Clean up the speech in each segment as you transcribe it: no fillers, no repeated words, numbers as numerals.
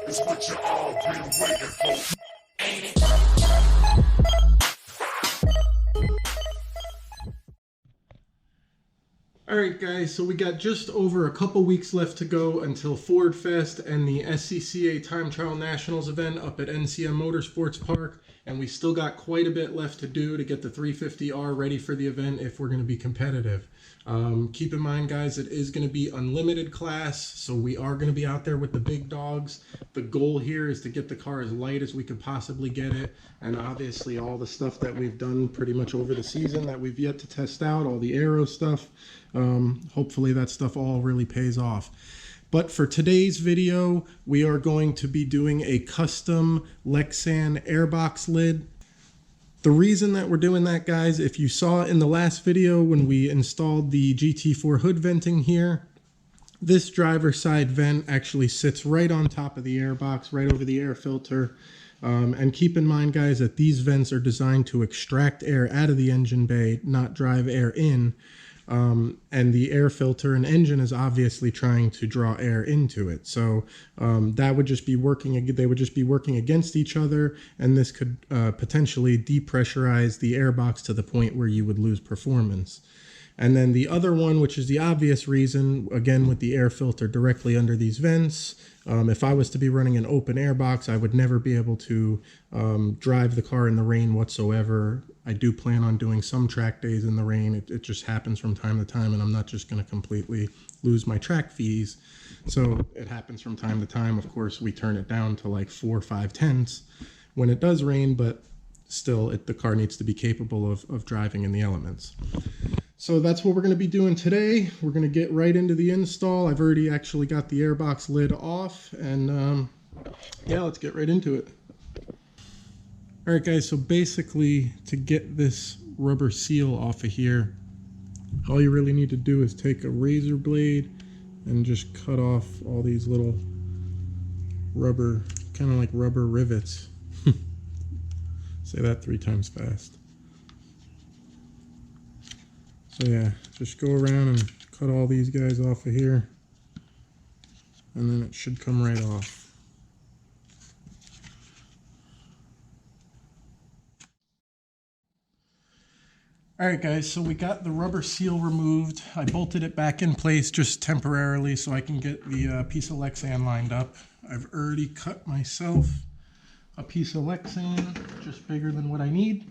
It's what you all been waiting for. Alright guys, so we got just over a couple weeks left to go until Ford Fest and the SCCA Time Trial Nationals event up at NCM Motorsports Park, and we still got quite a bit left to do to get the 350R ready for the event if we're going to be competitive. Keep in mind guys, it is going to be unlimited class, so we are going to be out there with the big dogs. The goal here is to get the car as light as we could possibly get it, and obviously all the stuff that we've done pretty much over the season that we've yet to test out, all the aero stuff. Hopefully that stuff all really pays off. But for today's video, we are going to be doing a custom Lexan airbox lid. The reason that we're doing that, guys, if you saw in the last video when we installed the GT4 hood venting here, this driver's side vent actually sits right on top of the airbox, right over the air filter. And keep in mind, guys, that these vents are designed to extract air out of the engine bay, not drive air in. And the air filter and engine is obviously trying to draw air into it. So that would just be working, they would just be working against each other, and this could potentially depressurize the airbox to the point where you would lose performance. And then the other one, which is the obvious reason, again with the air filter directly under these vents, if I was to be running an open airbox, I would never be able to drive the car in the rain whatsoever. I do plan on doing some track days in the rain. It just happens from time to time, and I'm not just going to completely lose my track fees. So it happens from time to time. Of course, we turn it down to like 4 or 5 tenths when it does rain, but still the car needs to be capable of driving in the elements. So that's what we're going to be doing today. We're going to get right into the install. I've already actually got the airbox lid off, and yeah, let's get right into it. All right, guys, so basically to get this rubber seal off of here, all you really need to do is take a razor blade and just cut off all these little rubber, kind of like rubber rivets. Say that 3 times fast. So yeah, just go around and cut all these guys off of here, and then it should come right off. Alright guys, so we got the rubber seal removed. I bolted it back in place just temporarily so I can get the piece of Lexan lined up. I've already cut myself a piece of Lexan, just bigger than what I need.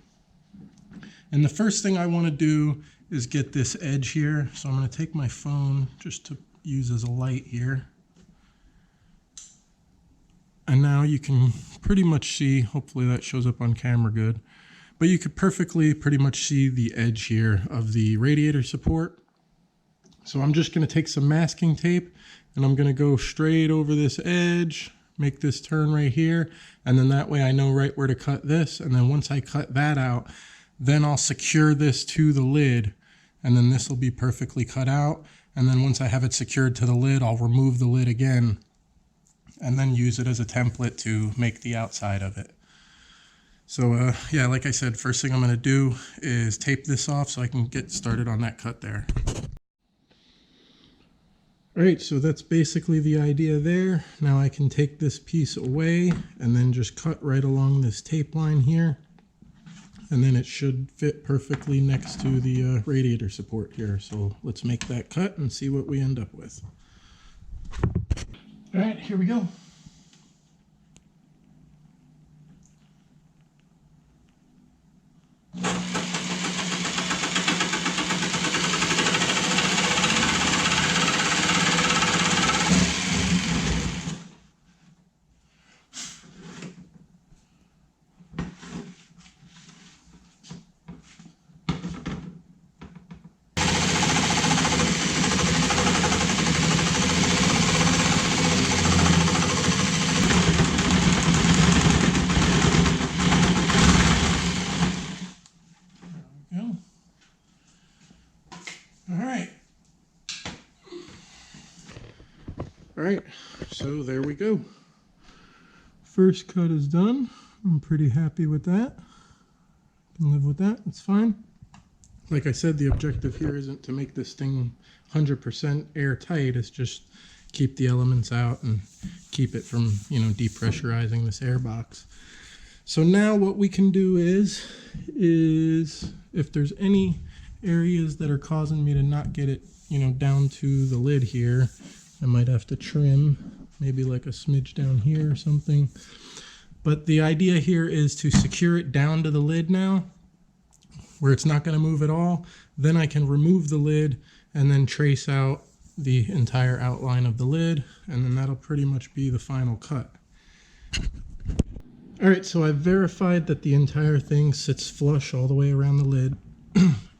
And the first thing I want to do is get this edge here. So I'm going to take my phone just to use as a light here. And now you can pretty much see, hopefully that shows up on camera good, but you could perfectly pretty much see the edge here of the radiator support. So I'm just going to take some masking tape and I'm going to go straight over this edge, make this turn right here, and then that way I know right where to cut this. And then once I cut that out, then I'll secure this to the lid, and then this will be perfectly cut out. And then once I have it secured to the lid, I'll remove the lid again and then use it as a template to make the outside of it. So yeah, like I said, first thing I'm going to do is tape this off so I can get started on that cut there. All right, so that's basically the idea there. Now I can take this piece away and then just cut right along this tape line here. And then it should fit perfectly next to the radiator support here. So let's make that cut and see what we end up with. All right, here we go. All right, so there we go. First cut is done. I'm pretty happy with that. Can live with that, it's fine. Like I said, the objective here isn't to make this thing 100% airtight. It's just keep the elements out and keep it from, you know, depressurizing this airbox. So now what we can do is if there's any areas that are causing me to not get it, you know, down to the lid here, I might have to trim maybe like a smidge down here or something. But the idea here is to secure it down to the lid now, where it's not going to move at all. Then I can remove the lid and then trace out the entire outline of the lid, and then that'll pretty much be the final cut. All right, so I've verified that the entire thing sits flush all the way around the lid.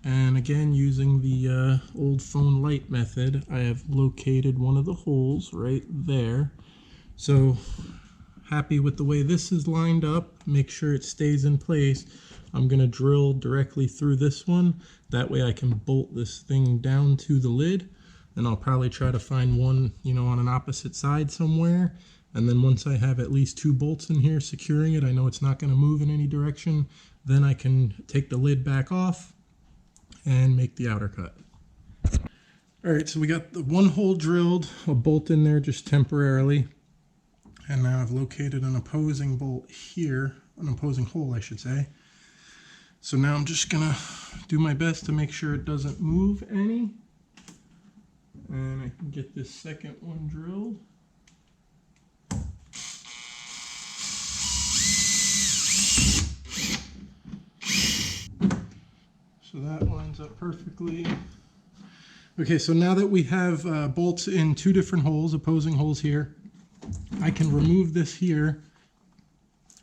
And again, using the old phone light method, I have located one of the holes right there. So happy with the way this is lined up. Make sure it stays in place. I'm going to drill directly through this one. That way I can bolt this thing down to the lid. And I'll probably try to find one, you know, on an opposite side somewhere. And then once I have at least 2 bolts in here securing it, I know it's not going to move in any direction. Then I can take the lid back off and make the outer cut. All right, so we got the 1 hole drilled, a bolt in there just temporarily. And now I've located an opposing bolt here, an opposing hole, I should say. So now I'm just gonna do my best to make sure it doesn't move any. And I can get this second one drilled. So that lines up perfectly. Okay, so now that we have bolts in 2 different holes, opposing holes here, I can remove this here.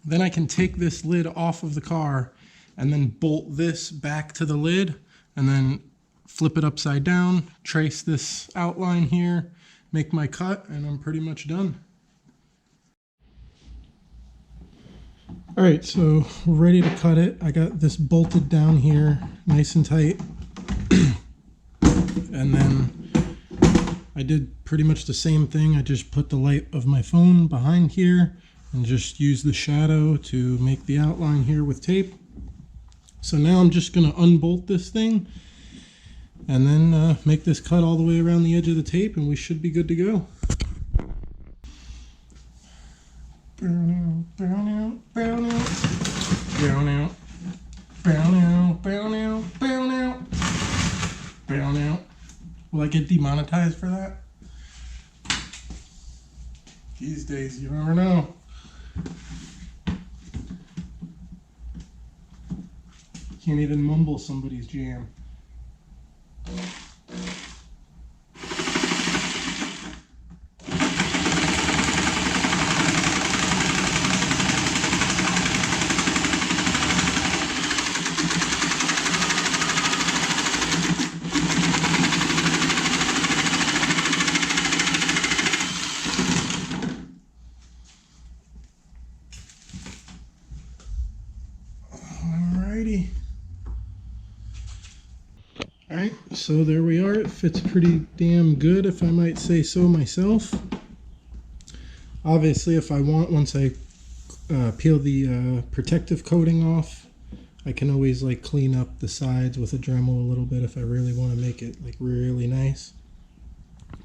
Then I can take this lid off of the car and then bolt this back to the lid and then flip it upside down, trace this outline here, make my cut, and I'm pretty much done. All right, so we're ready to cut it. I got this bolted down here, nice and tight. And then I did pretty much the same thing. I just put the light of my phone behind here and just use the shadow to make the outline here with tape. So now I'm just gonna unbolt this thing and then make this cut all the way around the edge of the tape, and we should be good to go. Brown out, brown out, brown out, brown out, brown out, brown out, brown out, brown out. Will I get demonetized for that? These days, you never know. Can't even mumble somebody's jam. Alrighty. Alright, so there we are. It fits pretty damn good, if I might say so myself. Obviously, if I want, once I peel the protective coating off, I can always like clean up the sides with a Dremel a little bit if I really want to make it like really nice.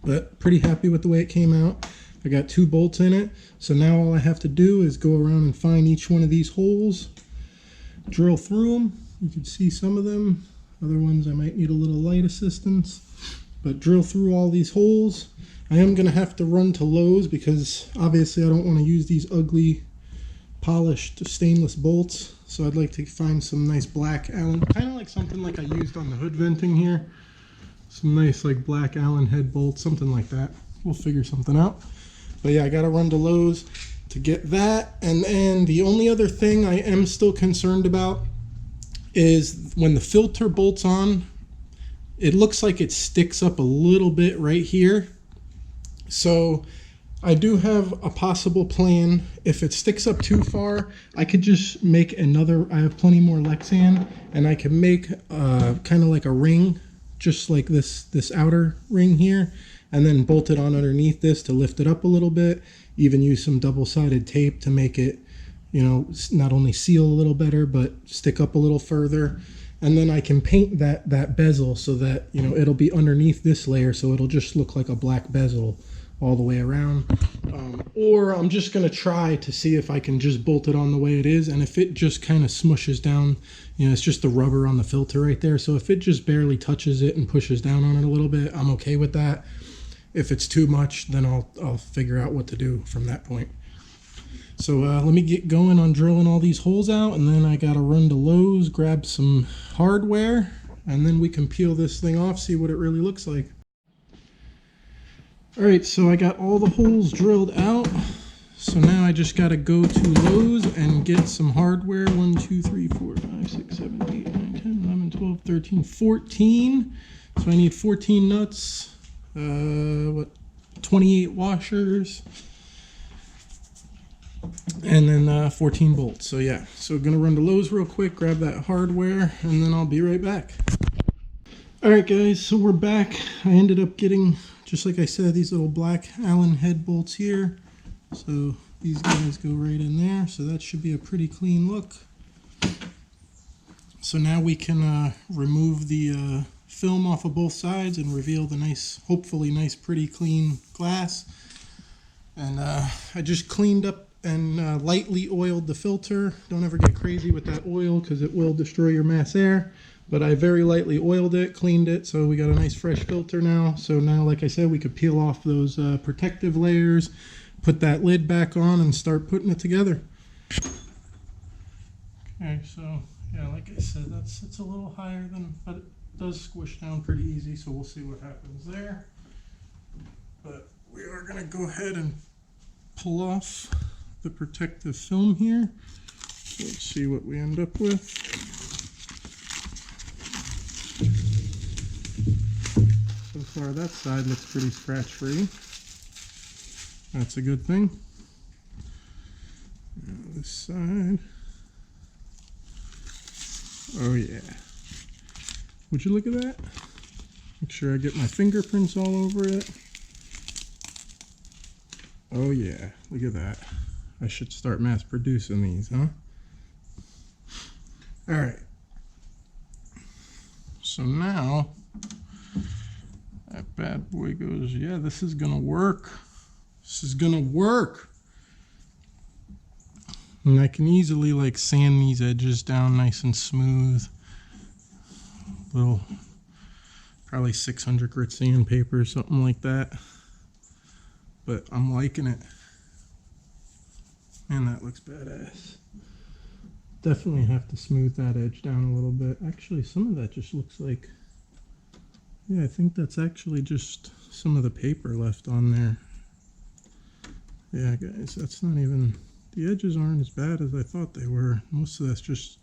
But pretty happy with the way it came out. I got 2 bolts in it, so now all I have to do is go around and find each one of these holes, drill through them. You can see some of them. Other ones I might need a little light assistance, but drill through all these holes. I am going to have to run to Lowe's because obviously I don't want to use these ugly polished stainless bolts. So I'd like to find some nice black Allen, kind of like something like I used on the hood venting here. Some nice like black Allen head bolts, something like that. We'll figure something out. But yeah, I got to run to Lowe's to get that. And then the only other thing I am still concerned about is when the filter bolts on, it looks like it sticks up a little bit right here. So I do have a possible plan. If it sticks up too far, I could just make another, I have plenty more Lexan, and I can make kind of like a ring, just like this outer ring here, and then bolt it on underneath this to lift it up a little bit. Even use some double-sided tape to make it, you know, not only seal a little better, but stick up a little further. And then I can paint that bezel so that, you know, it'll be underneath this layer, so it'll just look like a black bezel all the way around. Or I'm just going to try to see if I can just bolt it on the way it is. And if it just kind of smushes down, you know, it's just the rubber on the filter right there. So if it just barely touches it and pushes down on it a little bit, I'm okay with that. If it's too much, then I'll figure out what to do from that point. So let me get going on drilling all these holes out, and then I got to run to Lowe's, grab some hardware, and then we can peel this thing off, see what it really looks like. Alright, so I got all the holes drilled out. So now I just got to go to Lowe's and get some hardware. 1, 2, 3, 4, 5, 6, 7, 8, 9, 10, 11, 12, 13, 14. So I need 14 nuts, 28 washers, and then 14 bolts. So yeah, so gonna run to Lowe's real quick, grab that hardware, and then I'll be right back. Alright guys, so we're back. I ended up getting, just like I said, these little black Allen head bolts here. So these guys go right in there, so that should be a pretty clean look. So now we can remove the film off of both sides and reveal the nice, hopefully nice, pretty clean glass. And I just cleaned up and lightly oiled the filter. Don't ever get crazy with that oil because it will destroy your mass air. But I very lightly oiled it, cleaned it, so we got a nice fresh filter now. So now, like I said, we could peel off those protective layers, put that lid back on, and start putting it together. Okay, so yeah, like I said, it's a little higher than, but it does squish down pretty easy, so we'll see what happens there. But we are gonna go ahead and pull off the protective film here. So let's see what we end up with. So far that side looks pretty scratch free. That's a good thing. Now this side. Oh yeah. Would you look at that? Make sure I get my fingerprints all over it. Oh yeah, look at that. I should start mass producing these, huh? Alright. So now, that bad boy goes, yeah, this is gonna work. This is gonna work. And I can easily like sand these edges down nice and smooth. Little, probably 600 grit sandpaper, something like that. But I'm liking it. Man, that looks badass. Definitely have to smooth that edge down a little bit. Actually, some of that just looks like, yeah, I think that's actually just some of the paper left on there. Yeah, guys, that's not even, the edges aren't as bad as I thought they were. Most of that's just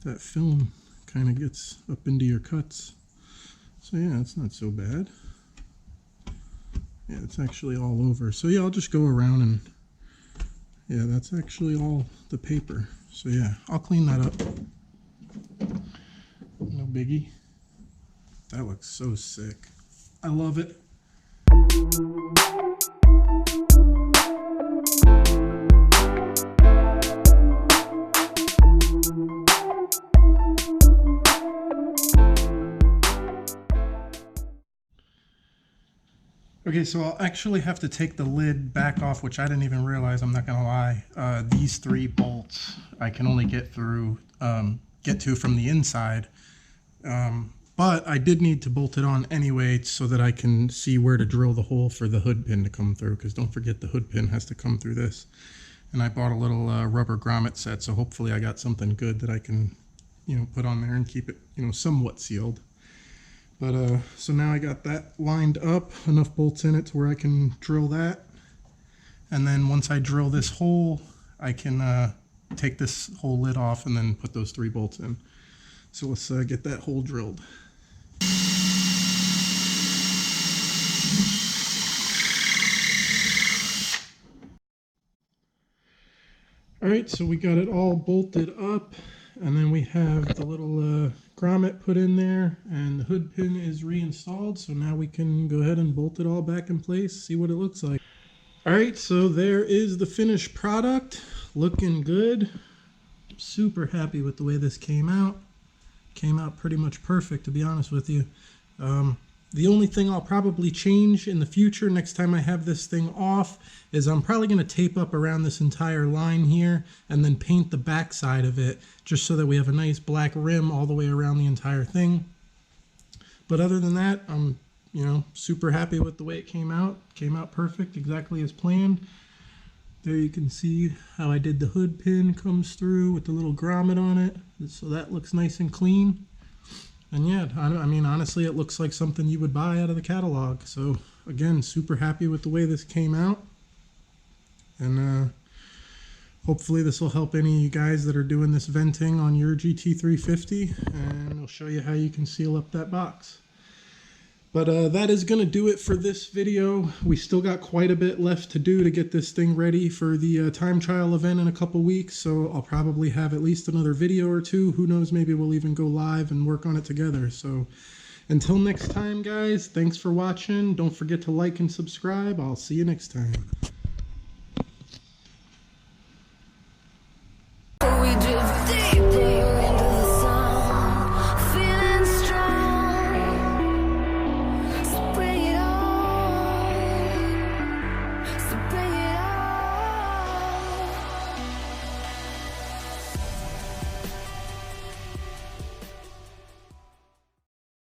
that film kind of gets up into your cuts. So yeah, it's not so bad. Yeah, it's actually all over. So yeah, I'll just go around and, yeah, that's actually all the paper. So yeah, I'll clean that up. No biggie. That looks so sick. I love it. Okay, so I'll actually have to take the lid back off, which I didn't even realize, I'm not gonna lie. These 3 bolts I can only get to from the inside. But I did need to bolt it on anyway so that I can see where to drill the hole for the hood pin to come through, because don't forget the hood pin has to come through this. And I bought a little rubber grommet set, so hopefully I got something good that I can, you know, put on there and keep it, you know, somewhat sealed. But so now I got that lined up, enough bolts in it to where I can drill that. And then once I drill this hole, I can take this whole lid off and then put those 3 bolts in. So let's get that hole drilled. All right, so we got it all bolted up, and then we have the little grommet put in there, and the hood pin is reinstalled. So now we can go ahead and bolt it all back in place, see what it looks like. All right, so there is the finished product, looking good. Super happy with the way this came out. Came out pretty much perfect, to be honest with you. The only thing I'll probably change in the future next time I have this thing off is I'm probably going to tape up around this entire line here and then paint the back side of it just so that we have a nice black rim all the way around the entire thing. But other than that, I'm super happy with the way it came out. Came out perfect, exactly as planned. There you can see how I did the hood pin comes through with the little grommet on it. So that looks nice and clean. And yeah, I mean, honestly, it looks like something you would buy out of the catalog. So again, super happy with the way this came out. And hopefully this will help any of you guys that are doing this venting on your GT350. And it'll show you how you can seal up that box. But that is going to do it for this video. We still got quite a bit left to do to get this thing ready for the time trial event in a couple weeks. So I'll probably have at least another video or two. Who knows, maybe we'll even go live and work on it together. So until next time, guys, thanks for watching. Don't forget to like and subscribe. I'll see you next time.